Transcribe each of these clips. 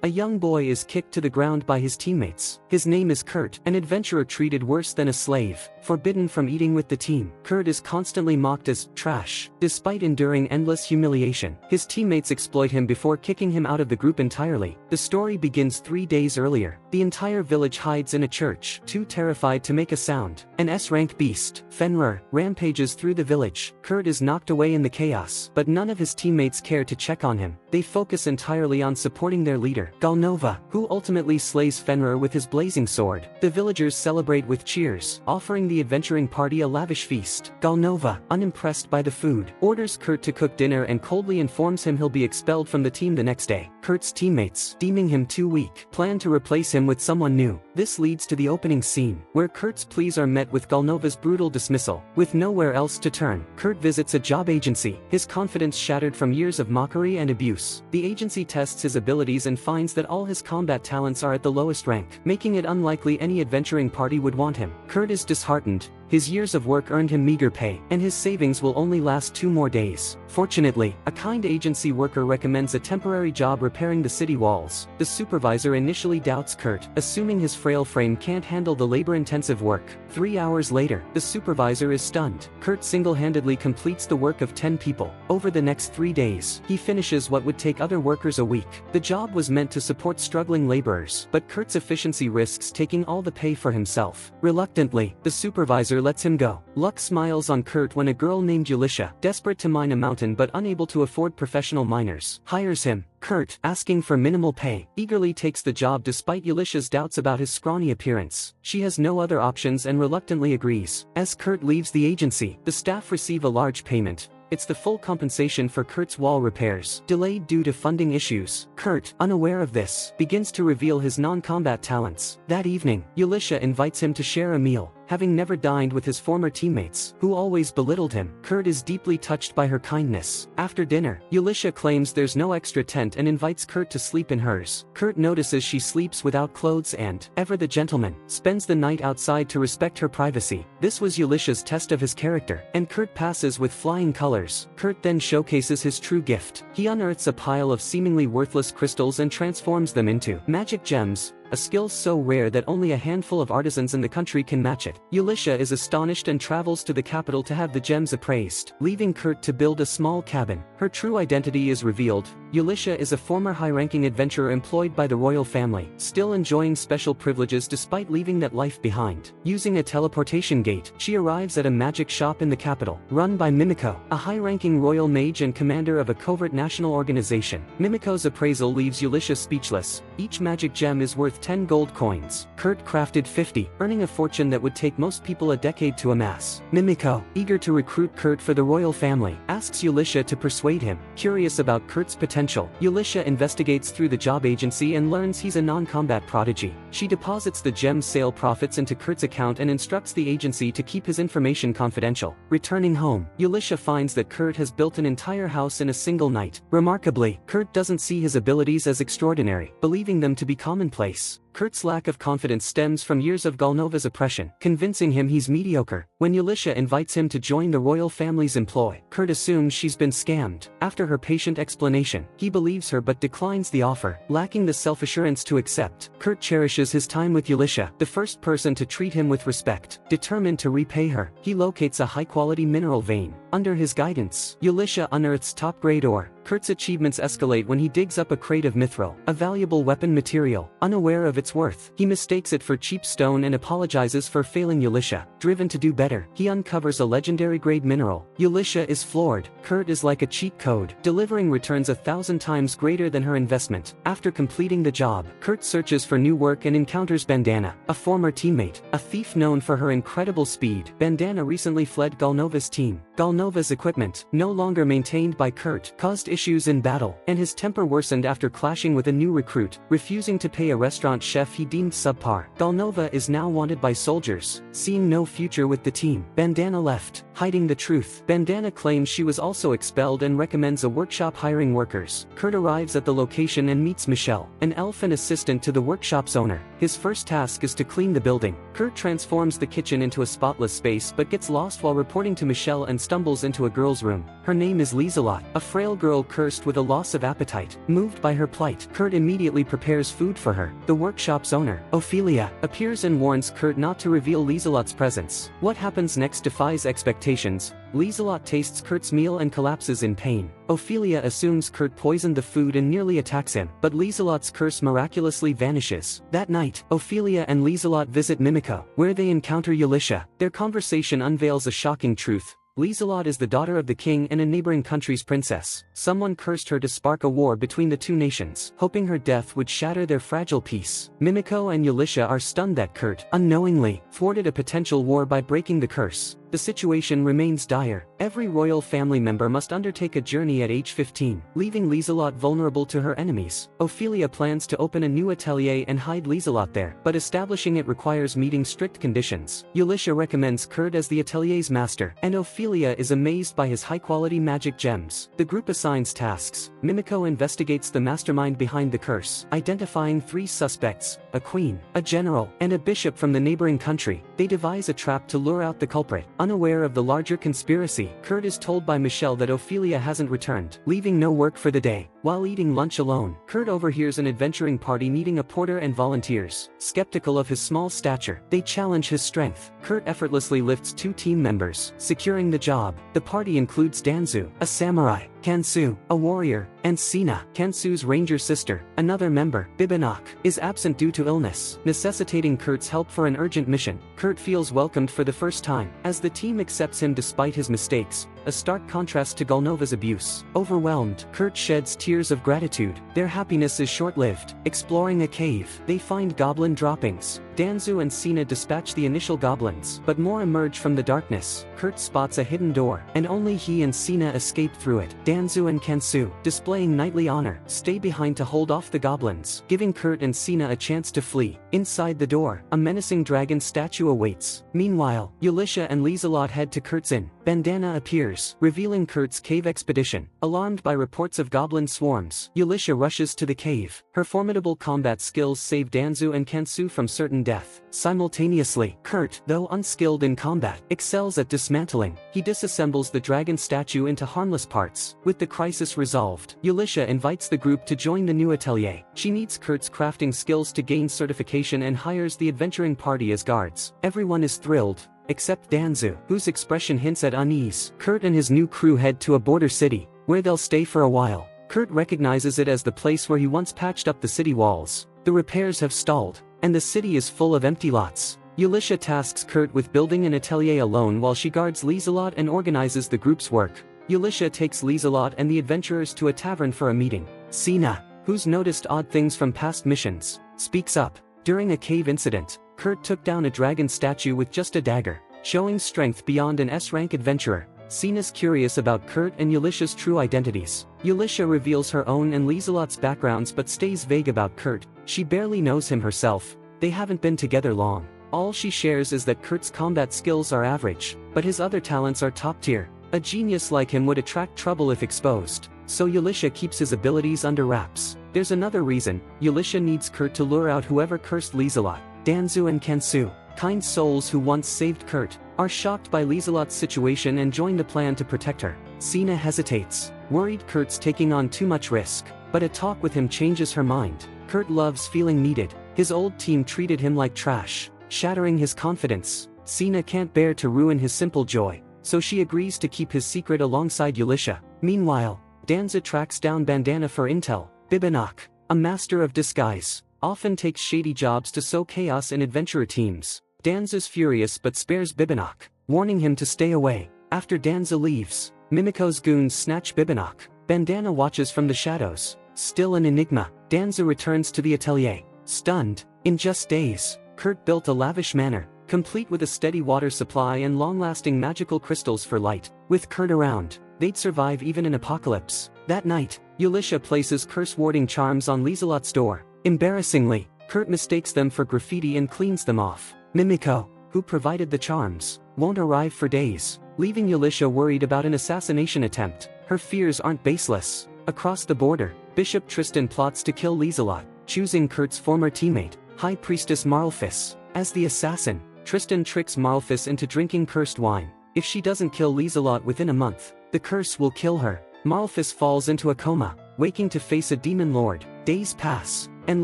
A young boy is kicked to the ground by his teammates. His name is Kurt, an adventurer treated worse than a slave, forbidden from eating with the team. Kurt is constantly mocked as trash. Despite enduring endless humiliation, his teammates exploit him before kicking him out of the group entirely. The story begins 3 days earlier. The entire village hides in a church, too terrified to make a sound. An S-rank beast, Fenrir, rampages through the village. Kurt is knocked away in the chaos, but none of his teammates care to check on him. They focus entirely on supporting their leader, Galnova, who ultimately slays Fenrir with his blazing sword. The villagers celebrate with cheers, offering the adventuring party a lavish feast. Galnova, unimpressed by the food, orders Kurt to cook dinner and coldly informs him he'll be expelled from the team the next day. Kurt's teammates, deeming him too weak, plan to replace him with someone new. This leads to the opening scene, where Kurt's pleas are met with Galnova's brutal dismissal. With nowhere else to turn, Kurt visits a job agency, his confidence shattered from years of mockery and abuse. The agency tests his abilities and finds that all his combat talents are at the lowest rank, making it unlikely any adventuring party would want him. Kurt is disheartened. His years of work earned him meager pay, and his savings will only last 2 more days. Fortunately, a kind agency worker recommends a temporary job repairing the city walls. The supervisor initially doubts Kurt, assuming his frail frame can't handle the labor-intensive work. 3 hours later, the supervisor is stunned. Kurt single-handedly completes the work of 10 people. Over the next 3 days, he finishes what would take other workers a week. The job was meant to support struggling laborers, but Kurt's efficiency risks taking all the pay for himself. Reluctantly, the supervisor lets him go. Luck smiles on Kurt when a girl named Ulisha, desperate to mine a mountain but unable to afford professional miners, hires him. Kurt, asking for minimal pay, eagerly takes the job despite Ulisha's doubts about his scrawny appearance. She has no other options and reluctantly agrees. As Kurt leaves the agency, the staff receive a large payment. It's the full compensation for Kurt's wall repairs, delayed due to funding issues. Kurt, unaware of this, begins to reveal his non-combat talents. That evening, Ulisha invites him to share a meal. Having never dined with his former teammates, who always belittled him, Kurt is deeply touched by her kindness. After dinner, Ulisha claims there's no extra tent and invites Kurt to sleep in hers. Kurt notices she sleeps without clothes and, ever the gentleman, spends the night outside to respect her privacy. This was Ulisha's test of his character, and Kurt passes with flying colors. Kurt then showcases his true gift. He unearths a pile of seemingly worthless crystals and transforms them into magic gems, a skill so rare that only a handful of artisans in the country can match it. Ulisha is astonished and travels to the capital to have the gems appraised, leaving Kurt to build a small cabin. Her true identity is revealed. Ulisha is a former high-ranking adventurer employed by the royal family, still enjoying special privileges despite leaving that life behind. Using a teleportation gate, she arrives at a magic shop in the capital, run by Mimiko, a high-ranking royal mage and commander of a covert national organization. Mimiko's appraisal leaves Ulisha speechless. Each magic gem is worth 10 gold coins. Kurt crafted 50, earning a fortune that would take most people a decade to amass. Mimiko, eager to recruit Kurt for the royal family, asks Ulisha to persuade him. Curious about Kurt's potential, Ulisha investigates through the job agency and learns he's a non-combat prodigy. She deposits the gem sale profits into Kurt's account and instructs the agency to keep his information confidential. Returning home, Ulisha finds that Kurt has built an entire house in a single night. Remarkably, Kurt doesn't see his abilities as extraordinary, believing them to be commonplace. Kurt's lack of confidence stems from years of Galnova's oppression, convincing him he's mediocre. When Ulisha invites him to join the royal family's employ, Kurt assumes she's been scammed. After her patient explanation, he believes her but declines the offer, lacking the self-assurance to accept. Kurt cherishes his time with Ulisha, the first person to treat him with respect. Determined to repay her, he locates a high-quality mineral vein. Under his guidance, Ulisha unearths top-grade ore. Kurt's achievements escalate when he digs up a crate of mithril, a valuable weapon material. Unaware of its worth, he mistakes it for cheap stone and apologizes for failing Ulisha. Driven to do better, he uncovers a legendary-grade mineral. Ulisha is floored. Kurt is like a cheat code, delivering returns 1,000 times greater than her investment. After completing the job, Kurt searches for new work and encounters Bandana, a former teammate, a thief known for her incredible speed. Bandana recently fled Galnova's team. Galnova's equipment, no longer maintained by Kurt, caused issues in battle, and his temper worsened after clashing with a new recruit, refusing to pay a restaurant chef he deemed subpar. Galnova is now wanted by soldiers, seeing no future with the team. Bandana left, hiding the truth. Bandana claims she was also expelled and recommends a workshop hiring workers. Kurt arrives at the location and meets Michelle, an elf and assistant to the workshop's owner. His first task is to clean the building. Kurt transforms the kitchen into a spotless space but gets lost while reporting to Michelle and stumbles into a girl's room. Her name is Lieselot, a frail girl cursed with a loss of appetite. Moved by her plight, Kurt immediately prepares food for her. The workshop's owner, Ophelia, appears and warns Kurt not to reveal Lieselot's presence. What happens next defies expectations. Lieselot tastes Kurt's meal and collapses in pain. Ophelia assumes Kurt poisoned the food and nearly attacks him, but Lieselot's curse miraculously vanishes. That night, Ophelia and Lieselot visit Mimiko, where they encounter Elisha. Their conversation unveils a shocking truth. Lieselot is the daughter of the king and a neighboring country's princess. Someone cursed her to spark a war between the two nations, hoping her death would shatter their fragile peace. Mimiko and Elisha are stunned that Kurt, unknowingly, thwarted a potential war by breaking the curse. The situation remains dire. Every royal family member must undertake a journey at age 15, leaving Lieselot vulnerable to her enemies. Ophelia plans to open a new atelier and hide Lieselot there, but establishing it requires meeting strict conditions. Elisha recommends Kurt as the atelier's master, and Ophelia is amazed by his high-quality magic gems. The group assigns tasks. Mimiko investigates the mastermind behind the curse, identifying 3 suspects: a queen, a general, and a bishop from the neighboring country. They devise a trap to lure out the culprit. Unaware of the larger conspiracy, Kurt is told by Michelle that Ophelia hasn't returned, leaving no work for the day. While eating lunch alone, Kurt overhears an adventuring party needing a porter and volunteers. Skeptical of his small stature, they challenge his strength. Kurt effortlessly lifts 2 team members, securing the job. The party includes Danzu, a samurai, Kansu, a warrior, and Sina, Kansu's ranger sister. Another member, Bibinak, is absent due to illness, necessitating Kurt's help for an urgent mission. Kurt feels welcomed for the first time, as the team accepts him despite his mistakes, a stark contrast to Galnova's abuse. Overwhelmed, Kurt sheds tears of gratitude. Their happiness is short-lived. Exploring a cave, they find goblin droppings. Danzu and Sina dispatch the initial goblins, but more emerge from the darkness. Kurt spots a hidden door, and only he and Sina escape through it. Danzu and Kansu, displaying knightly honor, stay behind to hold off the goblins, giving Kurt and Sina a chance to flee. Inside the door, a menacing dragon statue awaits. Meanwhile, Elisha and Lieselot head to Kurt's inn. Bandana appears, revealing Kurt's cave expedition. Alarmed by reports of goblin swarms, Elisha rushes to the cave. Her formidable combat skills save Danzu and Kansu from certain death. Simultaneously, Kurt, though unskilled in combat, excels at dismantling. He disassembles the dragon statue into harmless parts. With the crisis resolved, Elisha invites the group to join the new atelier. She needs Kurt's crafting skills to gain certification and hires the adventuring party as guards. Everyone is thrilled, except Danzu, whose expression hints at unease. Kurt and his new crew head to a border city, where they'll stay for a while. Kurt recognizes it as the place where he once patched up the city walls. The repairs have stalled, and the city is full of empty lots. Elisha tasks Kurt with building an atelier alone while she guards Lieselot and organizes the group's work. Elisha takes Lieselot and the adventurers to a tavern for a meeting. Sina, who's noticed odd things from past missions, speaks up. During a cave incident, Kurt took down a dragon statue with just a dagger, showing strength beyond an S-rank adventurer. Sina's curious about Kurt and Elisha's true identities. Elisha reveals her own and Lieselot's backgrounds but stays vague about Kurt. She barely knows him herself. They haven't been together long. All she shares is that Kurt's combat skills are average, but his other talents are top tier. A genius like him would attract trouble if exposed, so Elisha keeps his abilities under wraps. There's another reason. Elisha needs Kurt to lure out whoever cursed Lieselot. Danzu and Kansu, kind souls who once saved Kurt, are shocked by Lieselot's situation and join the plan to protect her. Sina hesitates, worried Kurt's taking on too much risk, but a talk with him changes her mind. Kurt loves feeling needed. His old team treated him like trash, shattering his confidence. Sina can't bear to ruin his simple joy, so she agrees to keep his secret alongside Elisha. Meanwhile, Danzu tracks down Bandana for intel. Bibinak, a master of disguise, often takes shady jobs to sow chaos in adventurer teams. Danzu's furious but spares Bibinak, warning him to stay away. After Danzu leaves, Mimiko's goons snatch Bibinak. Bandana watches from the shadows. Still an enigma, Danzu returns to the atelier. Stunned, in just days, Kurt built a lavish manor, complete with a steady water supply and long-lasting magical crystals for light. With Kurt around, they'd survive even an apocalypse. That night, Elisha places curse-warding charms on Lieselot's door. Embarrassingly, Kurt mistakes them for graffiti and cleans them off. Mimiko, who provided the charms, won't arrive for days, leaving Yalisha worried about an assassination attempt. Her fears aren't baseless. Across the border, Bishop Tristan plots to kill Lieselot, choosing Kurt's former teammate, High Priestess Marlfis, as the assassin. Tristan tricks Marlfis into drinking cursed wine. If she doesn't kill Lieselot within a month, the curse will kill her. Marlfis falls into a coma, waking to face a demon lord. Days pass, and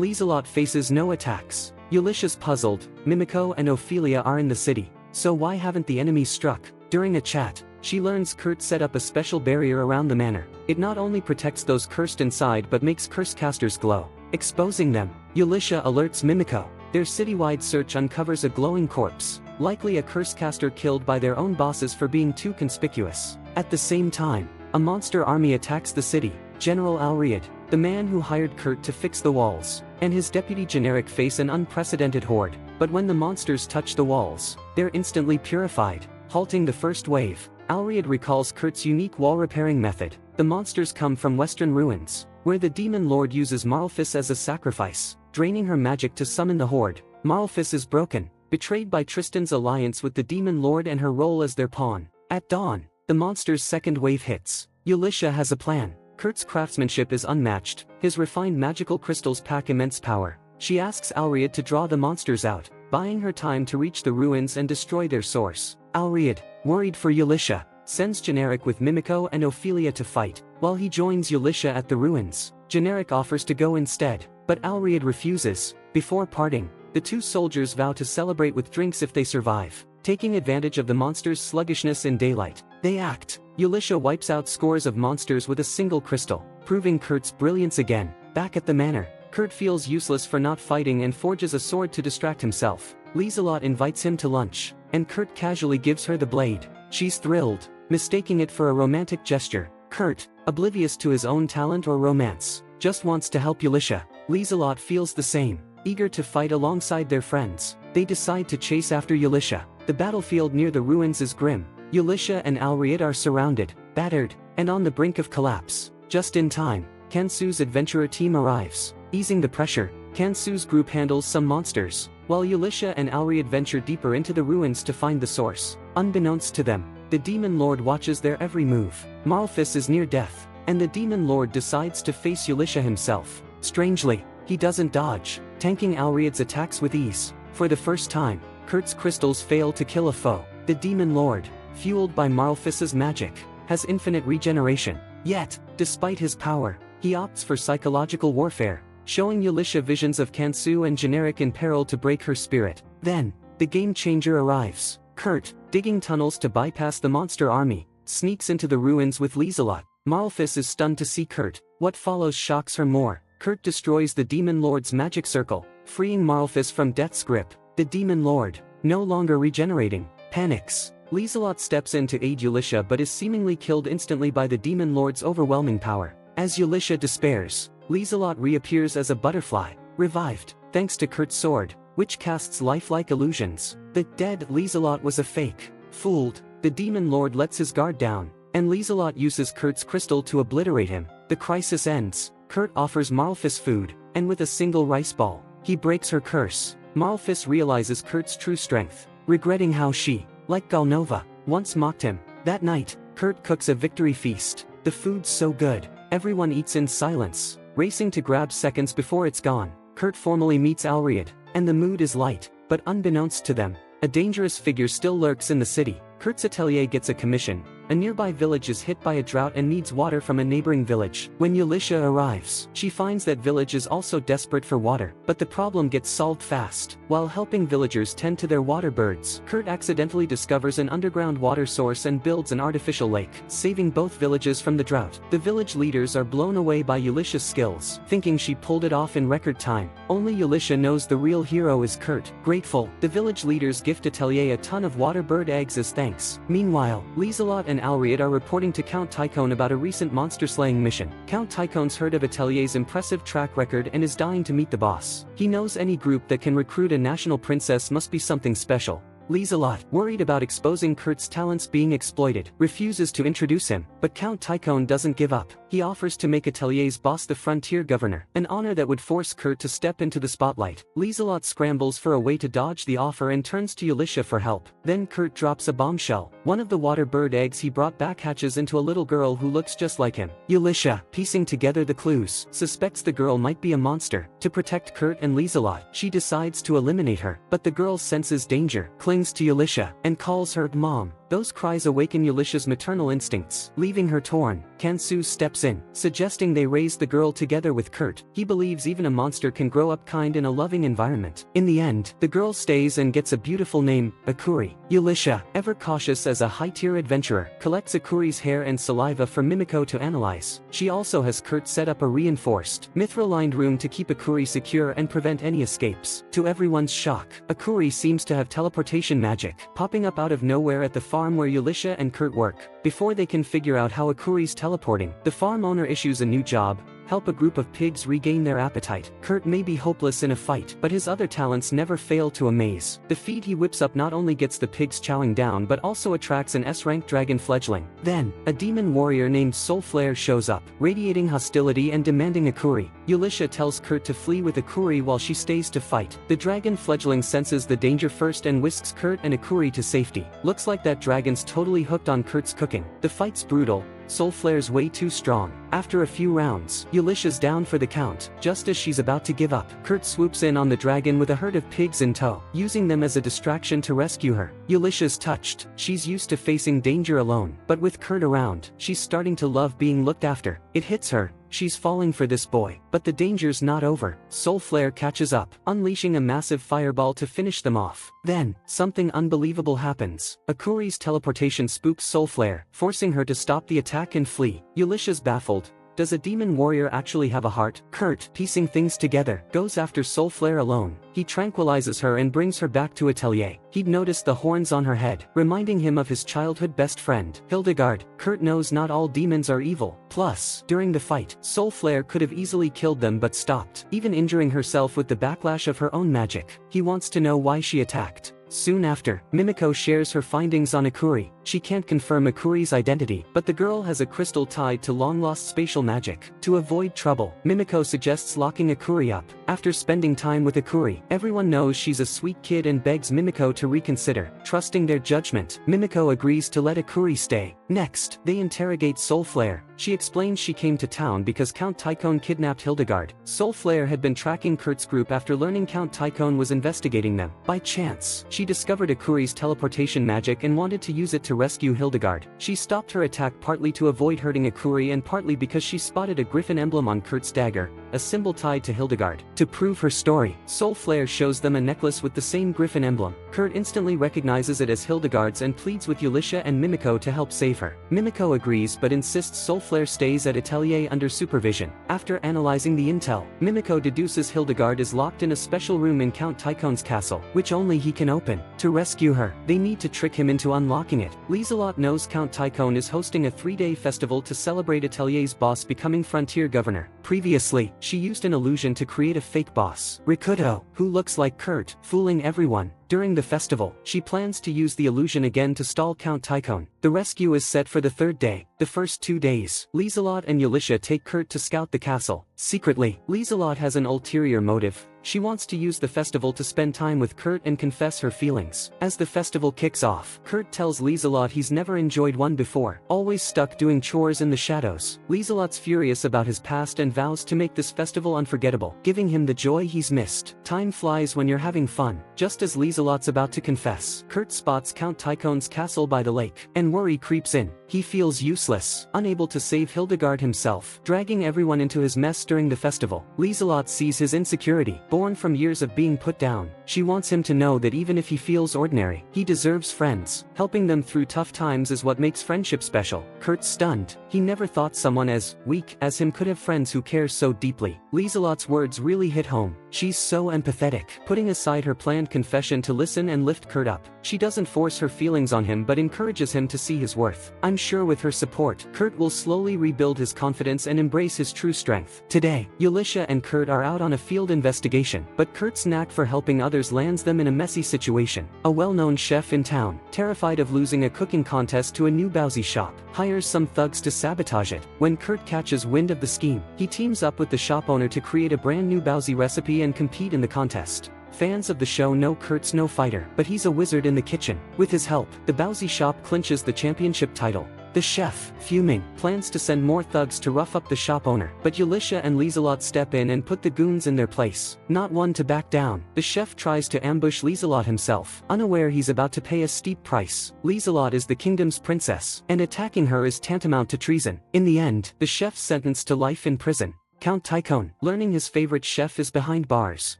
Lieselot faces no attacks. Yalisha's puzzled. Mimiko and Ophelia are in the city, so why haven't the enemies struck? During a chat, she learns Kurt set up a special barrier around the manor. It not only protects those cursed inside but makes curse casters glow, exposing them. Yalisha alerts Mimiko. Their citywide search uncovers a glowing corpse, likely a curse caster killed by their own bosses for being too conspicuous. At the same time, a monster army attacks the city. General Alriad, the man who hired Kurt to fix the walls, and his deputy Generic face an unprecedented horde. But when the monsters touch the walls, they're instantly purified, halting the first wave. Alriad recalls Kurt's unique wall repairing method. The monsters come from western ruins, where the demon lord uses Marlfis as a sacrifice, draining her magic to summon the horde. Marlfis is broken, betrayed by Tristan's alliance with the demon lord and her role as their pawn. At dawn, the monsters' second wave hits. Yalisha has a plan. Kurt's craftsmanship is unmatched. His refined magical crystals pack immense power. She asks Alriad to draw the monsters out, buying her time to reach the ruins and destroy their source. Alriad, worried for Yalisha, sends Generic with Mimiko and Ophelia to fight, while he joins Yalisha at the ruins. Generic offers to go instead, but Alriad refuses. Before parting, the two soldiers vow to celebrate with drinks if they survive. Taking advantage of the monsters' sluggishness in daylight, they act. Yalisha wipes out scores of monsters with a single crystal, proving Kurt's brilliance again. Back at the manor, Kurt feels useless for not fighting and forges a sword to distract himself. Lieselot invites him to lunch, and Kurt casually gives her the blade. She's thrilled, mistaking it for a romantic gesture. Kurt, oblivious to his own talent or romance, just wants to help Yalisha. Lieselot feels the same, eager to fight alongside their friends. They decide to chase after Yalisha. The battlefield near the ruins is grim. Yalisha and Alriad are surrounded, battered, and on the brink of collapse. Just in time, Kansu's adventurer team arrives. Easing the pressure, Kansu's group handles some monsters, while Yalisha and Alriad venture deeper into the ruins to find the source. Unbeknownst to them, the demon lord watches their every move. Marlfis is near death, and the demon lord decides to face Yalisha himself. Strangely, he doesn't dodge, tanking Alriad's attacks with ease. For the first time, Kurt's crystals fail to kill a foe. The demon lord, fueled by Marlfis's magic, has infinite regeneration. Yet, despite his power, he opts for psychological warfare, showing Yalisha visions of Kansu and Generic in peril to break her spirit. Then, the game changer arrives. Kurt, digging tunnels to bypass the monster army, sneaks into the ruins with Lieselot. Marlfis is stunned to see Kurt. What follows shocks her more. Kurt destroys the demon lord's magic circle, freeing Marlfis from death's grip. The demon lord, no longer regenerating, panics. Lieselot steps in to aid Yalisha but is seemingly killed instantly by the demon lord's overwhelming power. As Yalisha despairs, Lieselot reappears as a butterfly, revived, thanks to Kurt's sword, which casts lifelike illusions. The dead Lieselot was a fake. Fooled, the demon lord lets his guard down, and Lieselot uses Kurt's crystal to obliterate him. The crisis ends. Kurt offers Marlfis food, and with a single rice ball, he breaks her curse. Marlfis realizes Kurt's true strength, regretting how she, like Galnova, once mocked him. That night, Kurt cooks a victory feast. The food's so good, everyone eats in silence, racing to grab seconds before it's gone. Kurt formally meets Alriad, and the mood is light, but unbeknownst to them, a dangerous figure still lurks in the city. Kurt's atelier gets a commission. A nearby village is hit by a drought and needs water from a neighboring village. When Yalisha arrives, she finds that village is also desperate for water, but the problem gets solved fast. While helping villagers tend to their water birds, Kurt accidentally discovers an underground water source and builds an artificial lake, saving both villages from the drought. The village leaders are blown away by Yalisha's skills, thinking she pulled it off in record time. Only Yalisha knows the real hero is Kurt. Grateful, the village leaders gift Atelier a ton of water bird eggs as thanks. Meanwhile, Lieselot and Alriad are reporting to Count Tychone about a recent monster-slaying mission. Count Tychone's heard of Atelier's impressive track record and is dying to meet the boss. He knows any group that can recruit a national princess must be something special. Lieselot, worried about exposing Kurt's talents being exploited, refuses to introduce him, but Count Tychone doesn't give up. he offers to make Atelier's boss the frontier governor, an honor that would force Kurt to step into the spotlight. Lieselot scrambles for a way to dodge the offer and turns to Yulisha for help. Then Kurt drops a bombshell. One of the water bird eggs he brought back hatches into a little girl who looks just like him. Yulisha, piecing together the clues, suspects the girl might be a monster. To protect Kurt and Lieselot, she decides to eliminate her, but the girl senses danger, clings to Yulisha, and calls her Mom. Those cries awaken Yulisha's maternal instincts. Leaving her torn, Kansu steps in, suggesting they raise the girl together with Kurt. He believes even a monster can grow up kind in a loving environment. In the end, the girl stays and gets a beautiful name, Akuri. Yulisha, ever cautious as a high-tier adventurer, collects Akuri's hair and saliva for Mimiko to analyze. She also has Kurt set up a reinforced, mithril-lined room to keep Akuri secure and prevent any escapes. To everyone's shock, Akuri seems to have teleportation magic, popping up out of nowhere at the farm where Yulisha and Kurt work. Before they can figure out how Akuri's teleporting, the farm owner issues a new job: help a group of pigs regain their appetite. Kurt may be hopeless in a fight, but his other talents never fail to amaze. The feed he whips up not only gets the pigs chowing down but also attracts an S-rank dragon fledgling. Then, a demon warrior named Soulflare shows up, radiating hostility and demanding Akuri. Yulisha tells Kurt to flee with Akuri while she stays to fight. The dragon fledgling senses the danger first and whisks Kurt and Akuri to safety. Looks like that dragon's totally hooked on Kurt's cooking. The fight's brutal. Soulflare's way too strong. After a few rounds, Yulisha's down for the count. Just as she's about to give up, Kurt swoops in on the dragon with a herd of pigs in tow, using them as a distraction to rescue her. Yulisha's touched. She's used to facing danger alone, but with Kurt around, she's starting to love being looked after. It hits her. She's falling for this boy, but the danger's not over. Soulflare catches up, unleashing a massive fireball to finish them off. Then, something unbelievable happens. Akuri's teleportation spooks Soulflare, forcing her to stop the attack and flee. Yulisha's baffled. Does a demon warrior actually have a heart? Kurt, piecing things together, goes after Soulflare alone. He tranquilizes her and brings her back to Atelier. He'd noticed the horns on her head, reminding him of his childhood best friend, Hildegard. Kurt knows not all demons are evil. Plus, during the fight, Soulflare could have easily killed them but stopped, even injuring herself with the backlash of her own magic. He wants to know why she attacked. Soon after, Mimiko shares her findings on Akuri. She can't confirm Akuri's identity, but the girl has a crystal tied to long-lost spatial magic. To avoid trouble, Mimiko suggests locking Akuri up. After spending time with Akuri, everyone knows she's a sweet kid and begs Mimiko to reconsider. Trusting their judgment, Mimiko agrees to let Akuri stay. Next, they interrogate Soulflare. She explains she came to town because Count Tychone kidnapped Hildegard. Soulflare had been tracking Kurt's group after learning Count Tychone was investigating them. By chance, she discovered Akuri's teleportation magic and wanted to use it to rescue Hildegard. She stopped her attack partly to avoid hurting Akuri and partly because she spotted a griffin emblem on Kurt's dagger, a symbol tied to Hildegard. To prove her story, Soulflare shows them a necklace with the same griffin emblem. Kurt instantly recognizes it as Hildegard's and pleads with Yulisha and Mimiko to help save her. Mimiko agrees but insists Soulflare stays at Atelier under supervision. After analyzing the intel, Mimiko deduces Hildegard is locked in a special room in Count Tychone's castle, which only he can open. To rescue her, they need to trick him into unlocking it. Lieselot knows Count Tychone is hosting a 3-day festival to celebrate Atelier's boss becoming frontier governor. Previously, she used an illusion to create a fake boss, Rikuto, who looks like Kurt, fooling everyone. During the festival, she plans to use the illusion again to stall Count Tychone. The rescue is set for the 3rd day. The first 2 days, Lieselot and Yulisha take Kurt to scout the castle. Secretly, Lieselot has an ulterior motive. She wants to use the festival to spend time with Kurt and confess her feelings. As the festival kicks off, Kurt tells Lieselot he's never enjoyed one before, always stuck doing chores in the shadows. Lieselot's furious about his past and vows to make this festival unforgettable, giving him the joy he's missed. Time flies when you're having fun. Just as Lieselot's about to confess, Kurt spots Count Tychone's castle by the lake, and worry creeps in. He feels useless, unable to save Hildegard himself, dragging everyone into his mess during the festival. Lieselot sees his insecurity, born from years of being put down. She wants him to know that even if he feels ordinary, he deserves friends. Helping them through tough times is what makes friendship special. Kurt's stunned. He never thought someone as weak as him could have friends who care so deeply. Lieselot's words really hit home. She's so empathetic, putting aside her planned confession to listen and lift Kurt up. She doesn't force her feelings on him but encourages him to see his worth. I'm sure with her support, Kurt will slowly rebuild his confidence and embrace his true strength. Today, Yulisha and Kurt are out on a field investigation, but Kurt's knack for helping others others lands them in a messy situation. A well-known chef in town, terrified of losing a cooking contest to a new bousy shop, hires some thugs to sabotage it. When Kurt catches wind of the scheme, he teams up with the shop owner to create a brand new bousy recipe and compete in the contest. Fans of the show know Kurt's no fighter, but he's a wizard in the kitchen. With his help, the bousy shop clinches the championship title. The chef, fuming, plans to send more thugs to rough up the shop owner, but Yulysha and Lieselot step in and put the goons in their place. Not one to back down, the chef tries to ambush Lieselot himself, unaware he's about to pay a steep price. Lieselot is the kingdom's princess, and attacking her is tantamount to treason. In the end, the chef's sentenced to life in prison. Count Tychon, learning his favorite chef is behind bars,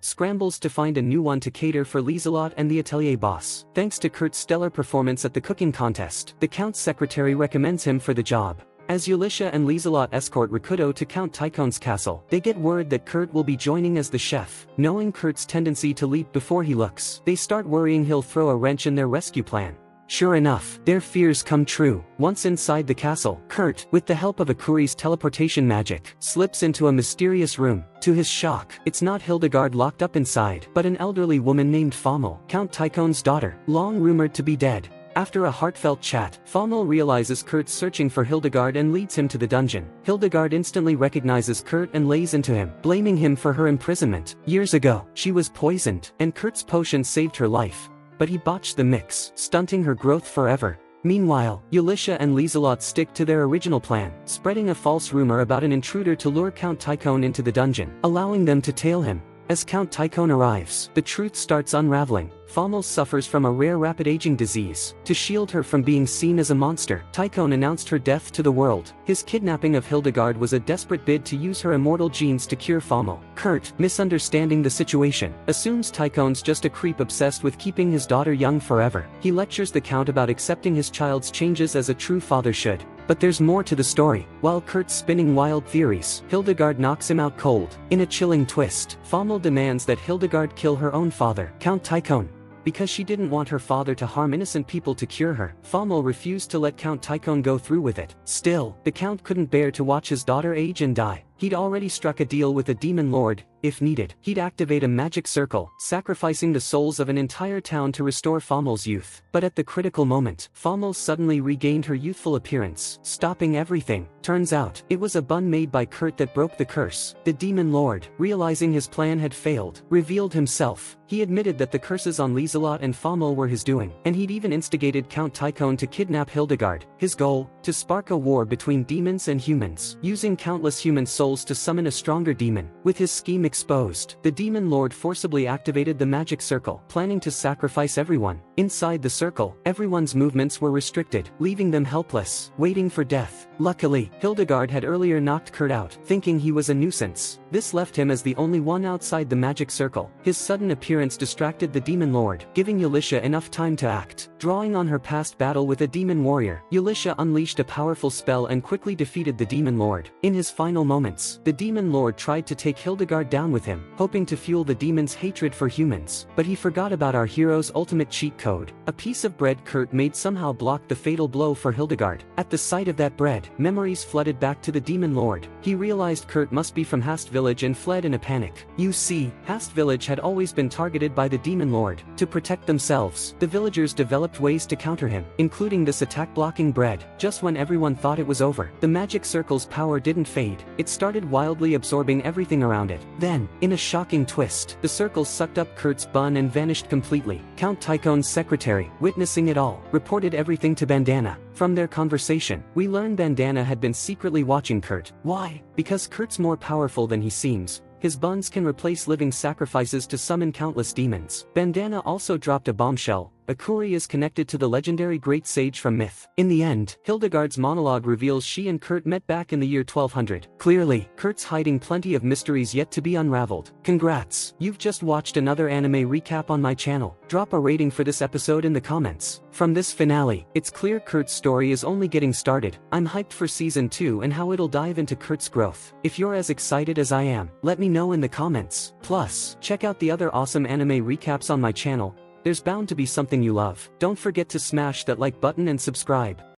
scrambles to find a new one to cater for Lieselot and the Atelier boss. Thanks to Kurt's stellar performance at the cooking contest, the Count's secretary recommends him for the job. As Yulysha and Lieselot escort Rakuto to Count Tychon's castle, they get word that Kurt will be joining as the chef. Knowing Kurt's tendency to leap before he looks, they start worrying he'll throw a wrench in their rescue plan. Sure enough, their fears come true. Once inside the castle, Kurt, with the help of Akuri's teleportation magic, slips into a mysterious room. To his shock, it's not Hildegard locked up inside, but an elderly woman named Fommel, Count Tychon's daughter, long rumored to be dead. After a heartfelt chat, Fommel realizes Kurt's searching for Hildegard and leads him to the dungeon. Hildegard instantly recognizes Kurt and lays into him, blaming him for her imprisonment. Years ago, she was poisoned, and Kurt's potion saved her life. But he botched the mix, stunting her growth forever. Meanwhile, Yulysha and Lieselot stick to their original plan, spreading a false rumor about an intruder to lure Count Tychon into the dungeon, allowing them to tail him. As Count Tychon arrives, the truth starts unraveling. Fommel suffers from a rare rapid aging disease. To shield her from being seen as a monster, Tychon announced her death to the world. His kidnapping of Hildegard was a desperate bid to use her immortal genes to cure Fommel. Kurt, misunderstanding the situation, assumes Tychon's just a creep obsessed with keeping his daughter young forever. He lectures the Count about accepting his child's changes as a true father should. But there's more to the story. While Kurt's spinning wild theories, Hildegard knocks him out cold. In a chilling twist, Fommel demands that Hildegard kill her own father, Count Tychon. Because she didn't want her father to harm innocent people to cure her, Fommel refused to let Count Tychon go through with it. Still, the Count couldn't bear to watch his daughter age and die. He'd already struck a deal with a demon lord. If needed, he'd activate a magic circle, sacrificing the souls of an entire town to restore Fommel's youth. But at the critical moment, Fommel suddenly regained her youthful appearance, stopping everything. Turns out, it was a bun made by Kurt that broke the curse. The demon lord, realizing his plan had failed, revealed himself. He admitted that the curses on Lieselot and Fommel were his doing, and he'd even instigated Count Tychon to kidnap Hildegard. His goal? To spark a war between demons and humans, using countless human souls to summon a stronger demon. With his scheme exposed, the demon lord forcibly activated the magic circle, planning to sacrifice everyone. Inside the circle, everyone's movements were restricted, leaving them helpless, waiting for death. Luckily, Hildegard had earlier knocked Kurt out, thinking he was a nuisance. This left him as the only one outside the magic circle. His sudden appearance distracted the demon lord, giving Yulysha enough time to act. Drawing on her past battle with a demon warrior, Yulysha unleashed a powerful spell and quickly defeated the demon lord. In his final moments, the demon lord tried to take Hildegard down with him, hoping to fuel the demon's hatred for humans. But he forgot about our hero's ultimate cheat code. A piece of bread Kurt made somehow blocked the fatal blow for Hildegard. At the sight of that bread, memories flooded back to the demon lord. He realized Kurt must be from Hast village and fled in a panic. You see, Hast village had always been targeted by the demon lord. To protect themselves, the villagers developed ways to counter him, including this attack blocking bread. Just when everyone thought it was over, the magic circle's power didn't fade. It started wildly absorbing everything around it. Then, in a shocking twist, the circle sucked up Kurt's bun and vanished completely. Count Tychon's secretary, witnessing it all, reported everything to Bandana. From their conversation, we learn Bandana had been secretly watching Kurt. Why? Because Kurt's more powerful than he seems. His buns can replace living sacrifices to summon countless demons. Bandana also dropped a bombshell. Akuri is connected to the legendary great sage from myth. In the end, Hildegard's monologue reveals she and Kurt met back in the year 1200. Clearly, Kurt's hiding plenty of mysteries yet to be unraveled. Congrats! You've just watched another anime recap on my channel. Drop a rating for this episode in the comments. From this finale, it's clear Kurt's story is only getting started. I'm hyped for season 2 and how it'll dive into Kurt's growth. If you're as excited as I am, let me know in the comments. Plus, check out the other awesome anime recaps on my channel. There's bound to be something you love. Don't forget to smash that like button and subscribe.